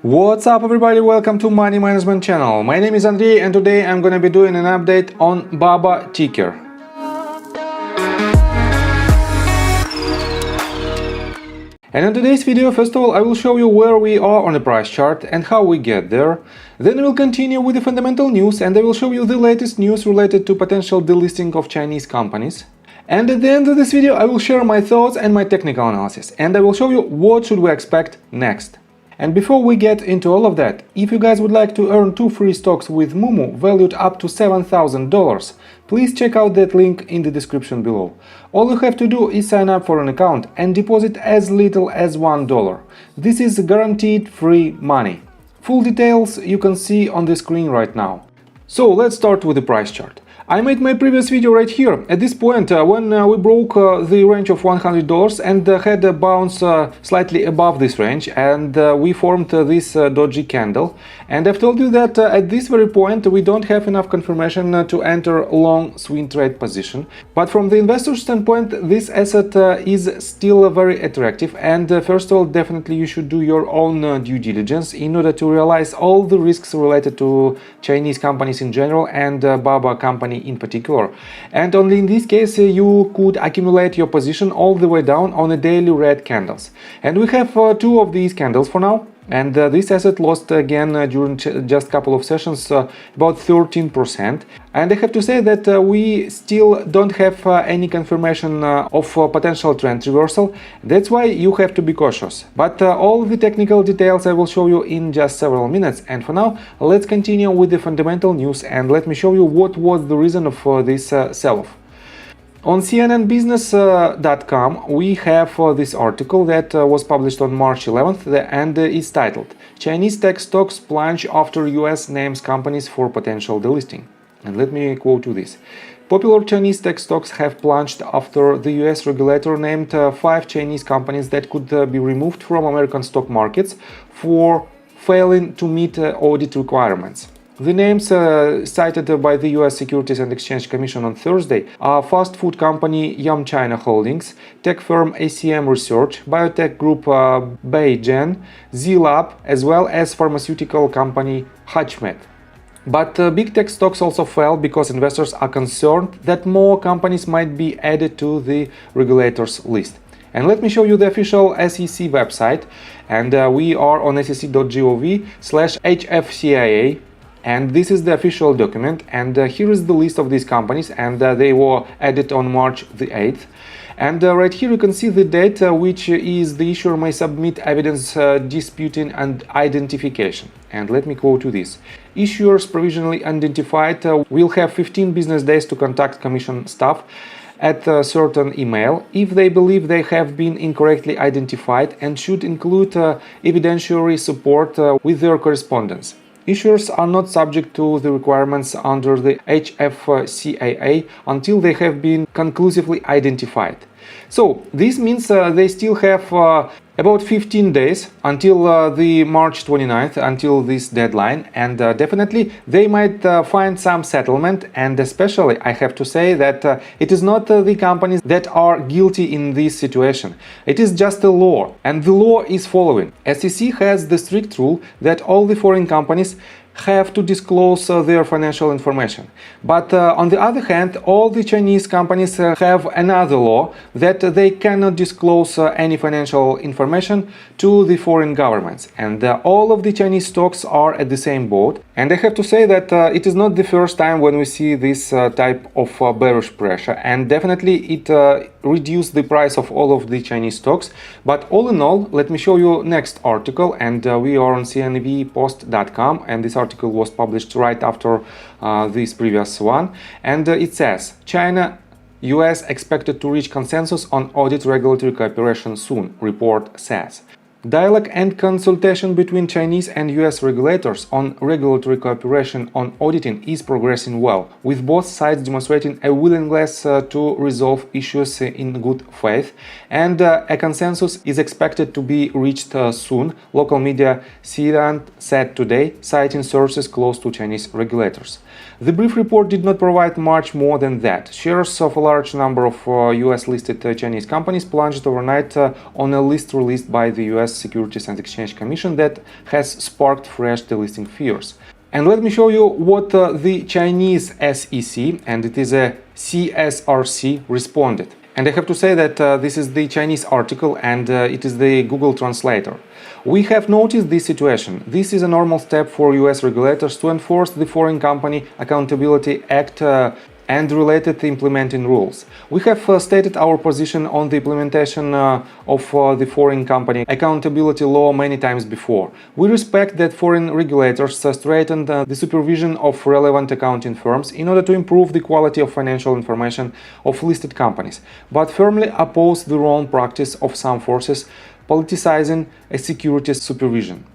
What's up everybody, welcome to Money Management channel. My name is Andrei and today I'm gonna be doing an update on BABA ticker. And in today's video, first of all, I will show you where we are on the price chart and how we get there. Then we'll continue with the fundamental news and I will show you the latest news related to potential delisting of Chinese companies. And at the end of this video, I will share my thoughts and my technical analysis and I will show you what should we expect next. And before we get into all of that, if you guys would like to earn 2 free stocks with Moomoo valued up to $7,000, please check out that link in the description below. All you have to do is sign up for an account and deposit as little as $1. This is guaranteed free money. Full details you can see on the screen right now. So let's start with the price chart. I made my previous video right here, at this point when we broke the range of $100 and had a bounce slightly above this range, and we formed this dodgy candle. And I've told you that at this very point we don't have enough confirmation to enter long swing trade position. But from the investor standpoint, this asset is still very attractive, and first of all, definitely you should do your own due diligence in order to realize all the risks related to Chinese companies in general and BABA company in particular. And only in this case you could accumulate your position all the way down on a daily red candles. And we have two of these candles for now. And this asset lost again during just a couple of sessions about 13%. And I have to say that we still don't have any confirmation of potential trend reversal. That's why you have to be cautious. But all the technical details I will show you in just several minutes. And for now, let's continue with the fundamental news and let me show you what was the reason of this sell-off. On cnnbusiness.com we have this article that was published on March 11th and is titled "Chinese tech stocks plunge after US names companies for potential delisting." And let me quote you this. Popular Chinese tech stocks have plunged after the US regulator named 5 Chinese companies that could be removed from American stock markets for failing to meet audit requirements. The names cited by the US Securities and Exchange Commission on Thursday are fast food company Yum China Holdings, tech firm ACM Research, biotech group Beijing, Z-Lab, as well as pharmaceutical company HUTCHMED. But big tech stocks also fell because investors are concerned that more companies might be added to the regulator's list. And let me show you the official SEC website, and we are on sec.gov/HFCIA. And this is the official document, and here is the list of these companies, and they were added on March the 8th. And right here you can see the date which is the issuer may submit evidence disputing and identification. And let me quote you this. Issuers provisionally identified will have 15 business days to contact Commission staff at a certain email if they believe they have been incorrectly identified and should include evidentiary support with their correspondence. Issuers are not subject to the requirements under the HFCAA until they have been conclusively identified. So this means they still have about 15 days until the March 29th, until this deadline, and definitely they might find some settlement. And especially I have to say that it is not the companies that are guilty in this situation. It is just a law, and the law is following. SEC has the strict rule that all the foreign companies have to disclose their financial information. But on the other hand, all the Chinese companies have another law that they cannot disclose any financial information to the foreign governments. And all of the Chinese stocks are at the same boat. And I have to say that it is not the first time when we see this type of bearish pressure. And definitely it reduced the price of all of the Chinese stocks. But all in all, let me show you next article. And we are on cnvpost.com, and this article was published right after this previous one, and it says China US expected to reach consensus on audit regulatory cooperation soon, report says. Dialogue and consultation between Chinese and US regulators on regulatory cooperation on auditing is progressing well, with both sides demonstrating a willingness to resolve issues in good faith, and a consensus is expected to be reached soon, local media CNN said today, citing sources close to Chinese regulators. The brief report did not provide much more than that. Shares of a large number of US-listed Chinese companies plunged overnight on a list released by the US Securities and Exchange Commission that has sparked fresh delisting fears. And let me show you what the Chinese SEC, and it is a CSRC, responded. And I have to say that this is the Chinese article and it is the Google translator. We have noticed this situation. This is a normal step for US regulators to enforce the Foreign Company Accountability Act and related implementing rules. We have stated our position on the implementation of the Foreign Company Accountability Law many times before. We respect that foreign regulators straightened the supervision of relevant accounting firms in order to improve the quality of financial information of listed companies, but firmly oppose the wrong practice of some forces politicizing a securities supervision.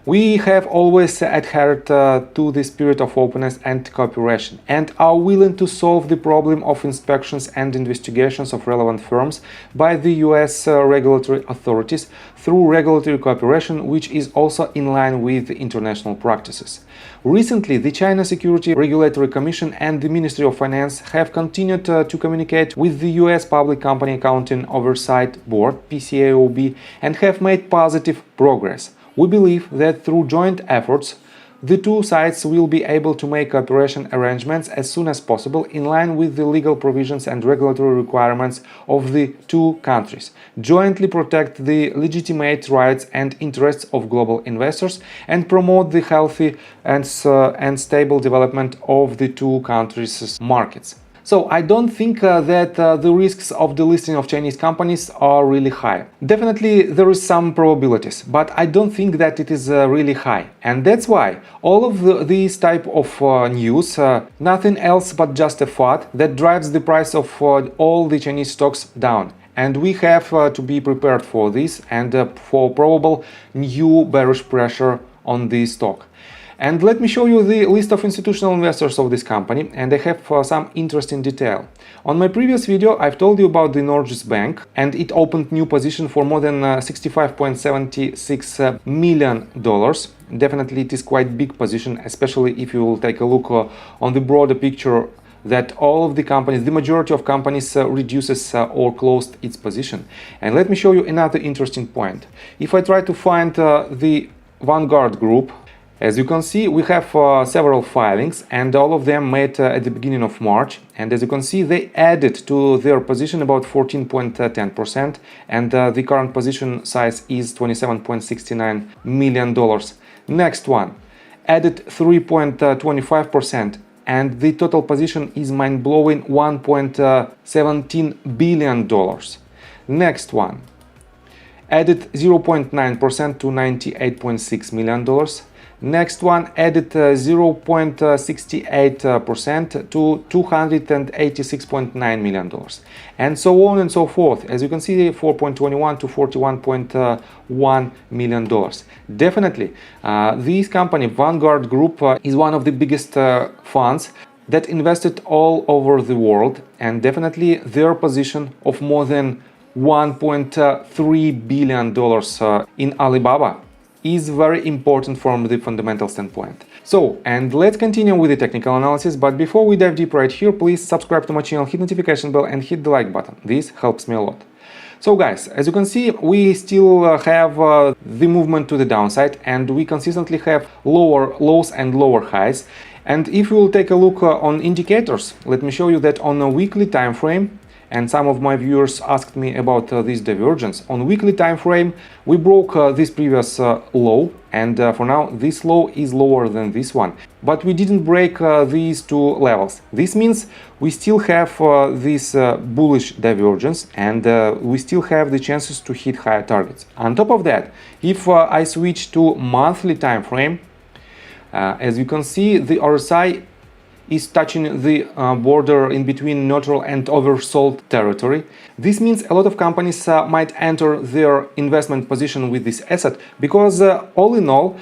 We have always adhered to the spirit of openness and cooperation and are willing to solve the problem of inspections and investigations of relevant firms by the US regulatory authorities through regulatory cooperation, which is also in line with international practices. Recently, the China Security Regulatory Commission and the Ministry of Finance have continued to communicate with the US Public Company Accounting Oversight Board, PCAOB, and have made positive progress. We believe that through joint efforts, the two sides will be able to make cooperation arrangements as soon as possible in line with the legal provisions and regulatory requirements of the two countries, jointly protect the legitimate rights and interests of global investors, and promote the healthy and stable development of the two countries' markets. So I don't think that the risks of delisting of Chinese companies are really high. Definitely there is some probabilities, but I don't think that it is really high. And that's why all of these type of news, nothing else but just a FUD that drives the price of all the Chinese stocks down. And we have to be prepared for this and for probable new bearish pressure on the stock. And let me show you the list of institutional investors of this company, and I have some interesting detail. On my previous video, I've told you about the Norges Bank, and it opened new position for more than $65.76 million. Definitely it is quite big position, especially if you will take a look on the broader picture that all of the companies, the majority of companies reduces or closed its position. And let me show you another interesting point. If I try to find the Vanguard Group, as you can see, we have several filings and all of them made at the beginning of March. And as you can see, they added to their position about 14.10%, and the current position size is $27.69 million. Next one added 3.25%, and the total position is mind-blowing $1.17 billion. Next one added 0.9% to $98.6 million. Next one added 0.68% to $286.9 million, and so on and so forth. As you can see, 4.21 to $41.1 million. Definitely, this company, Vanguard Group, is one of the biggest funds that invested all over the world, and definitely their position of more than $1.3 billion in Alibaba is very important from the fundamental standpoint. So, and let's continue with the technical analysis, but before we dive deep right here, please subscribe to my channel, hit notification bell and hit the like button. This helps me a lot. So guys, as you can see, we still have the movement to the downside, and we consistently have lower lows and lower highs. And if you will take a look on indicators, let me show you that on a weekly time frame, and some of my viewers asked me about this divergence. On weekly time frame, we broke this previous low, and for now this low is lower than this one. But we didn't break these two levels. This means we still have this bullish divergence, and we still have the chances to hit higher targets. On top of that, if I switch to monthly time frame, as you can see, the RSI is touching the border in between neutral and oversold territory. This means a lot of companies might enter their investment position with this asset because all in all,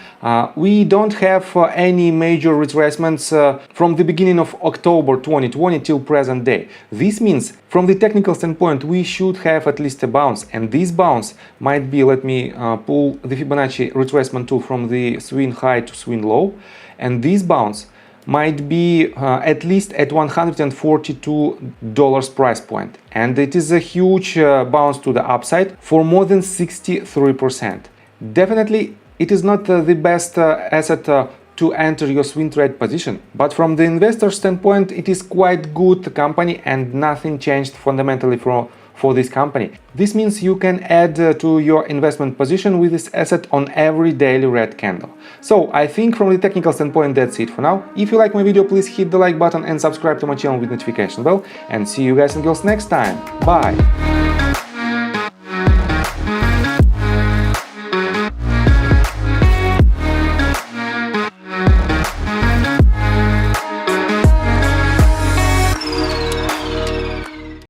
we don't have any major retracements from the beginning of October 2020 till present day. This means from the technical standpoint, we should have at least a bounce, and this bounce might be, let me pull the Fibonacci retracement tool from the swing high to swing low, and this bounce might be at least at $142 price point, and it is a huge bounce to the upside for more than 63%. Definitely, it is not the best asset to enter your swing trade position, but from the investor standpoint, it is quite good company and nothing changed fundamentally for this company. This means you can add to your investment position with this asset on every daily red candle. So I think from the technical standpoint that's it for now. If you like my video, please hit the like button and subscribe to my channel with notification bell, and see you guys and girls next time. Bye!